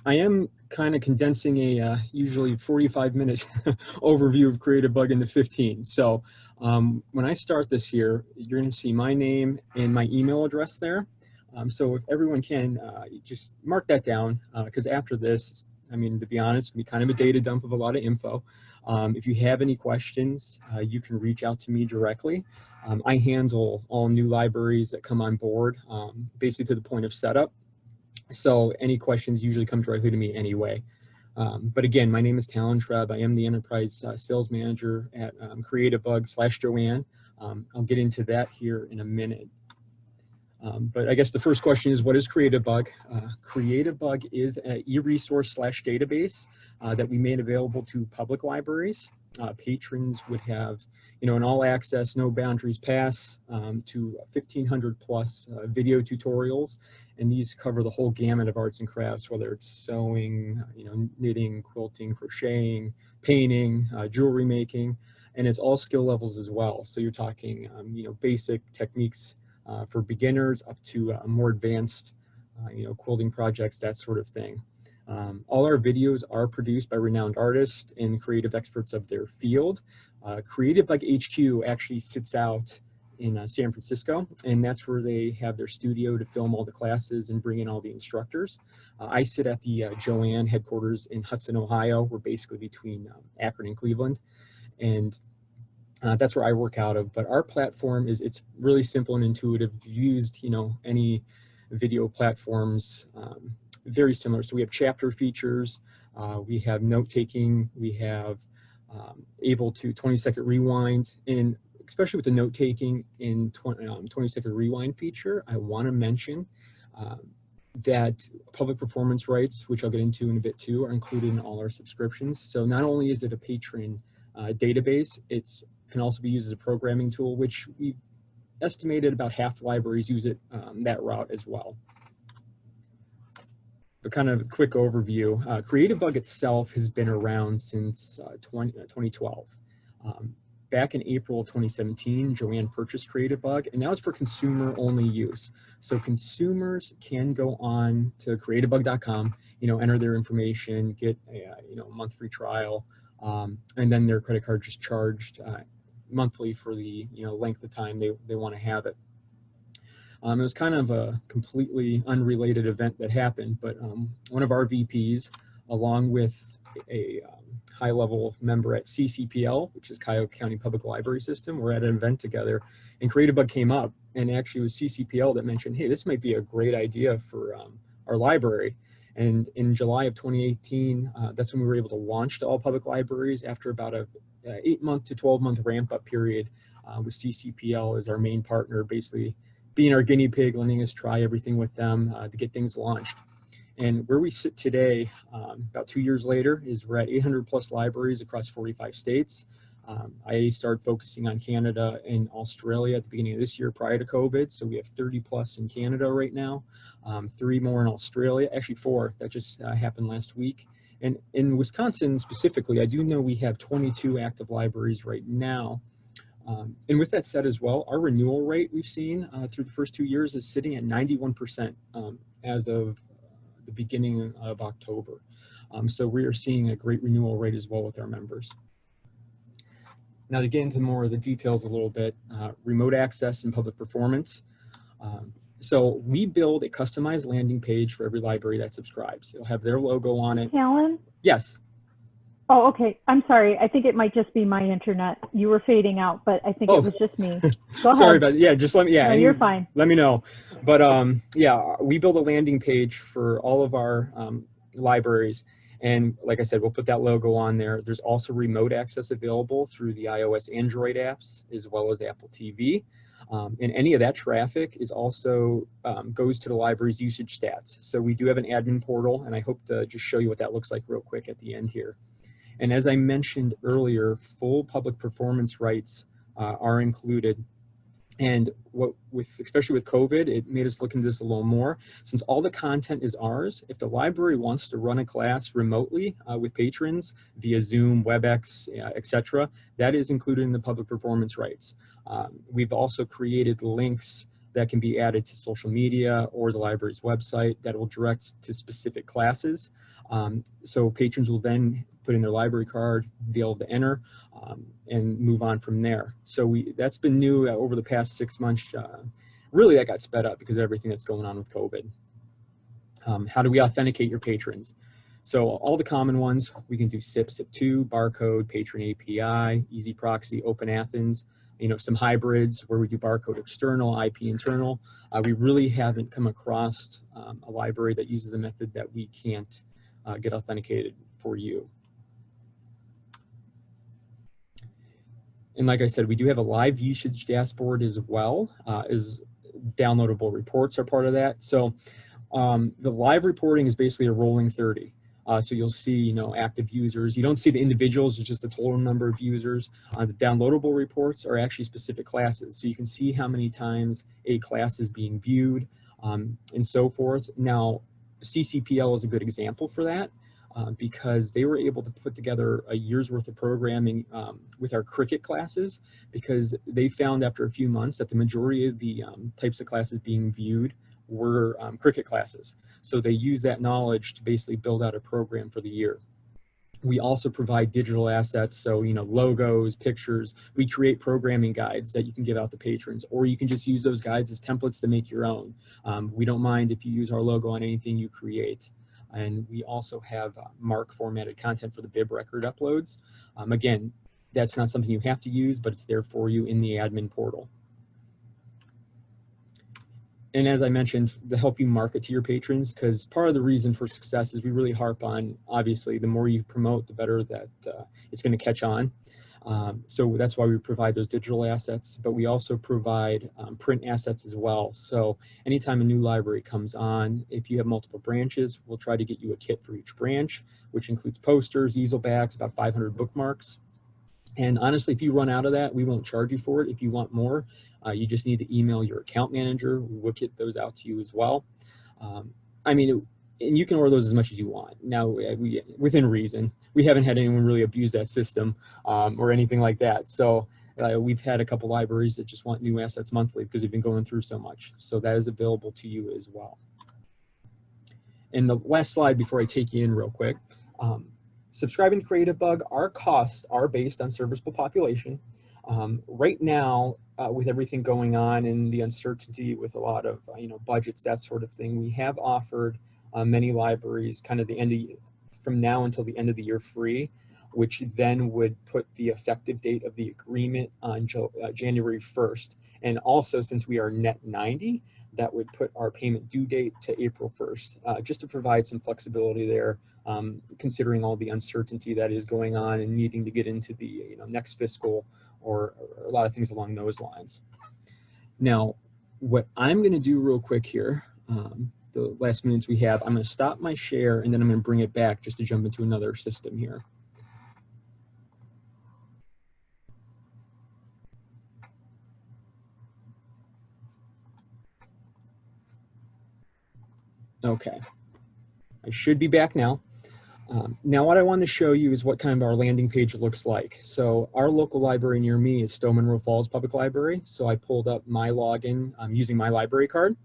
I am kind of condensing a usually 45-minute overview of CreativeBug into 15. So when I start this here, you're going to see my name and my email address there. So if everyone can, just mark that down, because after this, I mean, to be honest, it'll be kind of a data dump of a lot of info. If you have any questions, you can reach out to me directly. I handle all new libraries that come on board, basically to the point of setup. So any questions usually come directly to me anyway. But again, my name is Talon Treb. I am the enterprise sales manager at CreativeBug/JoAnn. I'll get into that here in a minute. But I guess the first question is, what is CreativeBug? CreativeBug is an e-resource/database that we made available to public libraries. Patrons would have, an all access, no boundaries pass to 1,500 plus video tutorials. And these cover the whole gamut of arts and crafts, whether it's sewing, knitting, quilting, crocheting, painting, jewelry making, and it's all skill levels as well. So you're talking, basic techniques for beginners up to more advanced, quilting projects, that sort of thing. All our videos are produced by renowned artists and creative experts of their field. CreativeBug HQ actually sits out in San Francisco, and that's where they have their studio to film all the classes and bring in all the instructors. I sit at the JoAnn headquarters in Hudson, Ohio. We're basically between Akron and Cleveland, and that's where I work out of. But our platform it's really simple and intuitive. If you've used any video platforms, very similar. So we have chapter features, we have note taking, we have able to 20-second rewind, and especially with the note taking in 20-second rewind feature, I want to mention that public performance rights, which I'll get into in a bit too, are included in all our subscriptions. So not only is it a patron database, it can also be used as a programming tool, which we estimated about half the libraries use it that route as well. But kind of a quick overview, CreativeBug itself has been around since 2012. Back in April 2017, JoAnn purchased CreativeBug, and that was for consumer-only use. So consumers can go on to creativebug.com, enter their information, get a month free trial, and then their credit card just charged monthly for the length of time they want to have it. It was kind of a completely unrelated event that happened, but one of our VPs, along with a high-level member at CCPL, which is Cuyahoga County Public Library System, we're at an event together, and CreativeBug came up, and actually it was CCPL that mentioned, hey, this might be a great idea for our library. And in July of 2018, that's when we were able to launch to all public libraries after about a 8-month to 12-month ramp-up period with CCPL as our main partner, basically being our guinea pig, letting us try everything with them to get things launched. And where we sit today, about 2 years later, is we're at 800 plus libraries across 45 states. I started focusing on Canada and Australia at the beginning of this year prior to COVID. So we have 30 plus in Canada right now, 3 more in Australia, actually 4, that just happened last week. And in Wisconsin specifically, I do know we have 22 active libraries right now. And with that said as well, our renewal rate we've seen through the first 2 years is sitting at 91% as of the beginning of October. So we are seeing a great renewal rate as well with our members. Now to get into more of the details a little bit, remote access and public performance. So we build a customized landing page for every library that subscribes. It'll have their logo on it. Alan? Yes. Oh, okay. I'm sorry. I think it might just be my internet. You were fading out, but I think it was just me. Go ahead. Sorry about it. Yeah, just let me, No, you're fine. Let me know. But yeah, we build a landing page for all of our libraries. And like I said, we'll put that logo on there. There's also remote access available through the iOS, Android apps, as well as Apple TV. And any of that traffic is also goes to the library's usage stats. So we do have an admin portal, and I hope to just show you what that looks like real quick at the end here. And as I mentioned earlier, full public performance rights are included. And especially with COVID, it made us look into this a little more. Since all the content is ours, if the library wants to run a class remotely with patrons via Zoom, WebEx, etc., that is included in the public performance rights. We've also created links that can be added to social media or the library's website that will direct to specific classes. So patrons will then put in their library card, be able to enter, and move on from there. So that's been new over the past 6 months. Really, that got sped up because of everything that's going on with COVID. How do we authenticate your patrons? So all the common ones, we can do SIP, SIP2, barcode, patron API, easy proxy, open Athens, some hybrids where we do barcode external, IP internal. We really haven't come across a library that uses a method that we can't get authenticated for you. And like I said, we do have a live usage dashboard as well, as downloadable reports are part of that. So the live reporting is basically a rolling 30. So you'll see, active users. You don't see the individuals, it's just the total number of users. The downloadable reports are actually specific classes. So you can see how many times a class is being viewed and so forth. Now, CCPL is a good example for that because they were able to put together a year's worth of programming with our cricket classes, because they found after a few months that the majority of the types of classes being viewed were cricket classes. So they use that knowledge to basically build out a program for the year. We also provide digital assets, so logos, pictures. We create programming guides that you can give out to patrons, or you can just use those guides as templates to make your own. We don't mind if you use our logo on anything you create. And we also have MARC formatted content for the bib record uploads. Again, that's not something you have to use, but it's there for you in the admin portal. And as I mentioned, to help you market to your patrons, because part of the reason for success is we really harp on, obviously, the more you promote, the better that it's going to catch on. So that's why we provide those digital assets, but we also provide print assets as well. So anytime a new library comes on, if you have multiple branches, we'll try to get you a kit for each branch, which includes posters, easel bags, about 500 bookmarks. And honestly, if you run out of that, we won't charge you for it. If you want more, you just need to email your account manager. We'll get those out to you as well. And you can order those as much as you want. Now, within reason. We haven't had anyone really abuse that system or anything like that. So we've had a couple libraries that just want new assets monthly because they've been going through so much. So that is available to you as well. And the last slide before I take you in real quick. Subscribing to CreativeBug, our costs are based on serviceable population. Right now, with everything going on and the uncertainty with a lot of budgets, that sort of thing, we have offered many libraries kind of from now until the end of the year free, which then would put the effective date of the agreement on January 1st. And also, since we are net 90, that would put our payment due date to April 1st, just to provide some flexibility there, considering all the uncertainty that is going on and needing to get into the next fiscal or a lot of things along those lines. Now, what I'm going to do real quick here, the last minutes we have, I'm going to stop my share and then I'm going to bring it back just to jump into another system here. Okay, I should be back now. Now what I want to show you is what kind of our landing page looks like. So our local library near me is Stowe Monroe Falls Public Library. So I pulled up my login using my library card.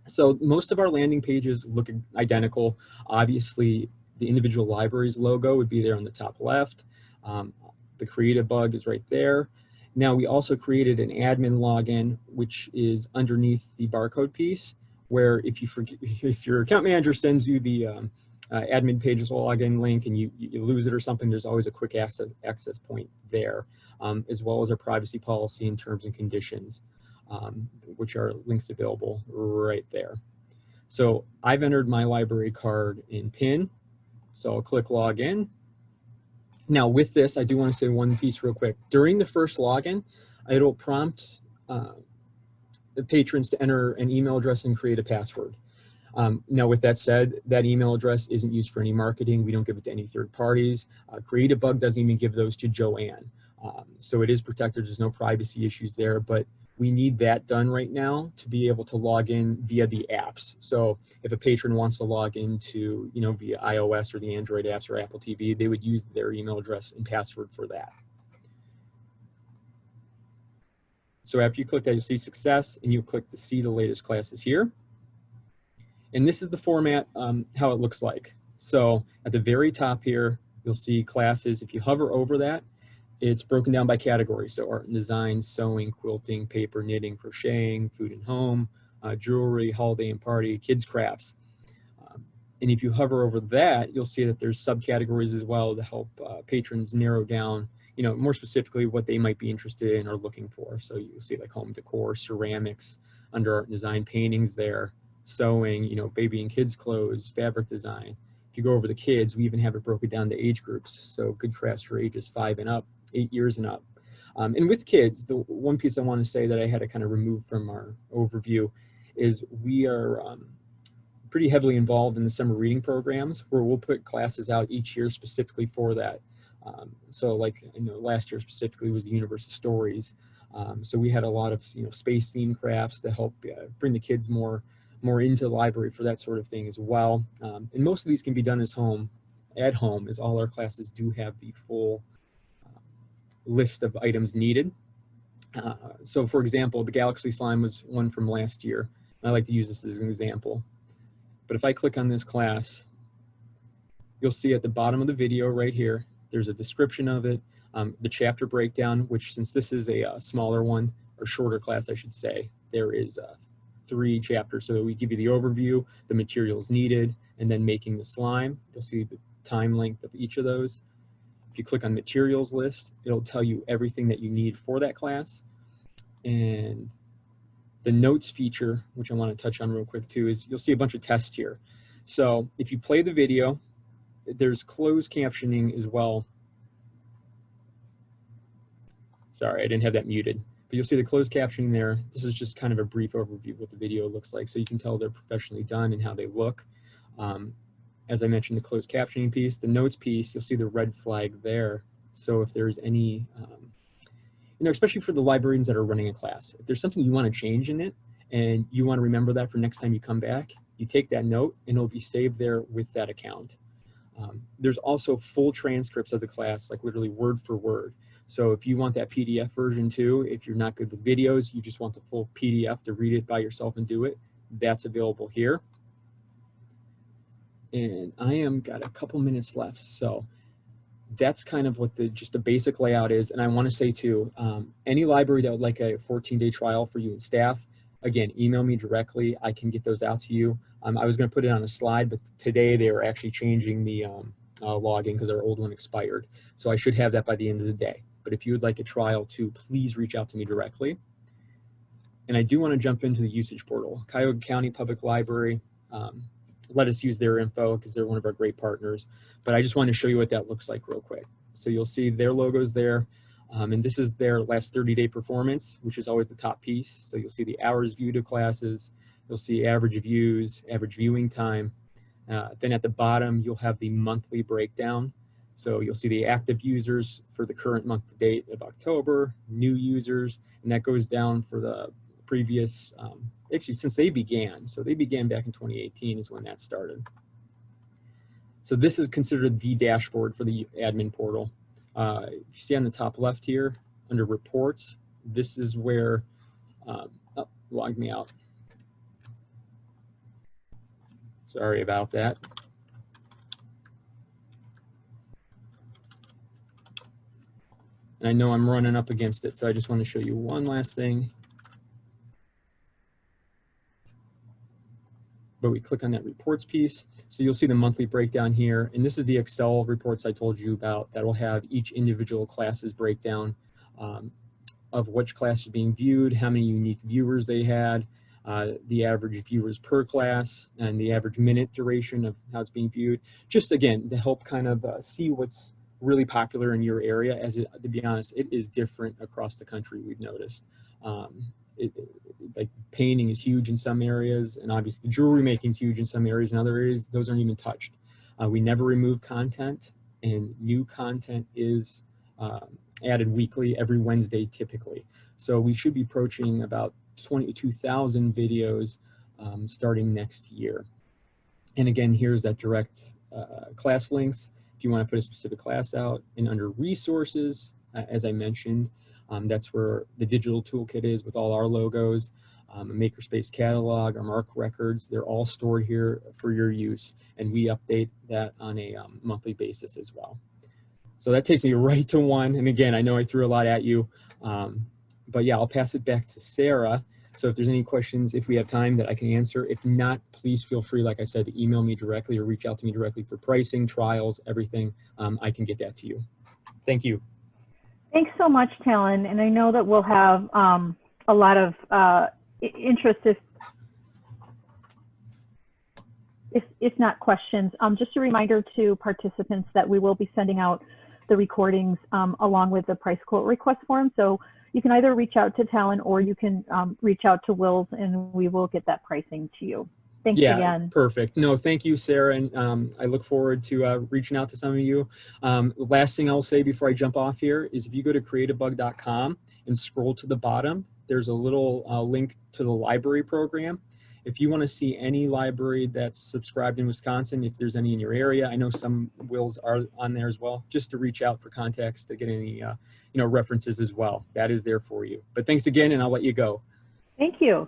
So most of our landing pages look identical. Obviously, the individual library's logo would be there on the top left. The CreativeBug is right there. Now we also created an admin login, which is underneath the barcode piece, where if your account manager sends you the admin pages login link and you lose it or something, there's always a quick access point there, as well as our privacy policy and terms and conditions, which are links available right there. So I've entered my library card in PIN, so I'll click login. Now with this, I do want to say one piece real quick. During the first login, it'll prompt the patrons to enter an email address and create a password. Now, with that said, that email address isn't used for any marketing. We don't give it to any third parties. CreativeBug doesn't even give those to JoAnn. So it is protected. There's no privacy issues there, but we need that done right now to be able to log in via the apps. So if a patron wants to log into, via iOS or the Android apps or Apple TV, they would use their email address and password for that. So after you click that, you'll see success, and you click to see the latest classes here. And this is the format, how it looks like. So at the very top here, you'll see classes. If you hover over that, it's broken down by category. So art and design, sewing, quilting, paper, knitting, crocheting, food and home, jewelry, holiday and party, kids crafts. And if you hover over that, you'll see that there's subcategories as well to help patrons narrow down, you know, more specifically what they might be interested in or looking for. So you'll see like home decor, ceramics, under art and design, paintings there, sewing, you know, baby and kids clothes, fabric design. If you go over the kids, we even have it broken down to age groups. So good crafts for ages 5 and up, 8 years and up. And with kids, the one piece I want to say that I had to kind of remove from our overview is we are pretty heavily involved in the summer reading programs, where we'll put classes out each year specifically for that. So like, you know, last year specifically was the Universe of Stories. So we had a lot of, you know, space themed crafts to help bring the kids more into the library for that sort of thing as well. And most of these can be done at home, as all our classes do have the full list of items needed. So for example, the Galaxy Slime was one from last year. I like to use this as an example. But if I click on this class, you'll see at the bottom of the video right here, there's a description of it, the chapter breakdown, which since this is a smaller one, or shorter class, I should say, there is 3 chapters. So we give you the overview, the materials needed, and then making the slime. You'll see the time length of each of those. If you click on materials list, it'll tell you everything that you need for that class. And the notes feature, which I want to touch on real quick too, is you'll see a bunch of tests here. So if you play the video, there's closed captioning as well. Sorry, I didn't have that muted, but you'll see the closed captioning there. This is just kind of a brief overview of what the video looks like, so you can tell they're professionally done and how they look. As I mentioned, the closed captioning piece, the notes piece, you'll see the red flag there. So if there's any, you know, especially for the librarians that are running a class, if there's something you want to change in it and you want to remember that for next time you come back, you take that note and it'll be saved there with that account. There's also full transcripts of the class, like literally word for word. So if you want that PDF version too, if you're not good with videos, you just want the full PDF to read it by yourself and do it, that's available here. And I got a couple minutes left, so that's kind of what just the basic layout is. And I want to say too, any library that would like a 14-day trial for you and staff, again, email me directly. I can get those out to you. I was going to put it on a slide, but today they are actually changing the login because our old one expired. So I should have that by the end of the day. But if you would like a trial too, please reach out to me directly. And I do want to jump into the usage portal. Cuyahoga County Public Library, let us use their info because they're one of our great partners. But I just want to show you what that looks like real quick. So you'll see their logos there. And this is their last 30-day performance, which is always the top piece. So you'll see the hours viewed of classes. You'll see average views, average viewing time. Then at the bottom, you'll have the monthly breakdown. So you'll see the active users for the current month to date of October, new users, and that goes down for the previous, actually since they began. So they began back in 2018 is when that started. So this is considered the dashboard for the admin portal. You see on the top left here, under reports, this is where, log me out. Sorry about that. And I know I'm running up against it, so I just want to show you one last thing. But we click on that reports piece. So you'll see the monthly breakdown here. And this is the Excel reports I told you about that will have each individual class's breakdown of which class is being viewed, how many unique viewers they had, the average viewers per class, and the average minute duration of how it's being viewed. Just again, to help kind of see what's really popular in your area, as it, to be honest, it is different across the country, we've noticed. Like painting is huge in some areas, and obviously jewelry making is huge in some areas. In other areas, those aren't even touched. We never remove content, and new content is added weekly, every Wednesday typically. So we should be approaching about 22,000 videos starting next year. And again, here's that direct class links if you want to put a specific class out. And under resources, as I mentioned, That's where the digital toolkit is with all our logos, a makerspace catalog, our mark records. They're all stored here for your use, and we update that on a monthly basis as well. So that takes me right to one. And again, I know I threw a lot at you, but yeah, I'll pass it back to Sarah. So if there's any questions, if we have time, that I can answer. If not, please feel free, like I said, to email me directly or reach out to me directly for pricing, trials, everything. I can get that to you. Thank you. Thanks so much, Talon. And I know that we'll have a lot of interest if not questions. Just a reminder to participants that we will be sending out the recordings along with the price quote request form. So you can either reach out to Talon or you can reach out to Wills, and we will get that pricing to you. Thanks again. Perfect. No, thank you, Sarah. And I look forward to reaching out to some of you. Last thing I'll say before I jump off here is if you go to creativebug.com and scroll to the bottom, there's a little link to the library program. If you want to see any library that's subscribed in Wisconsin, if there's any in your area, I know some wills are on there as well, just to reach out for contacts to get any references as well. That is there for you. But thanks again, and I'll let you go. Thank you.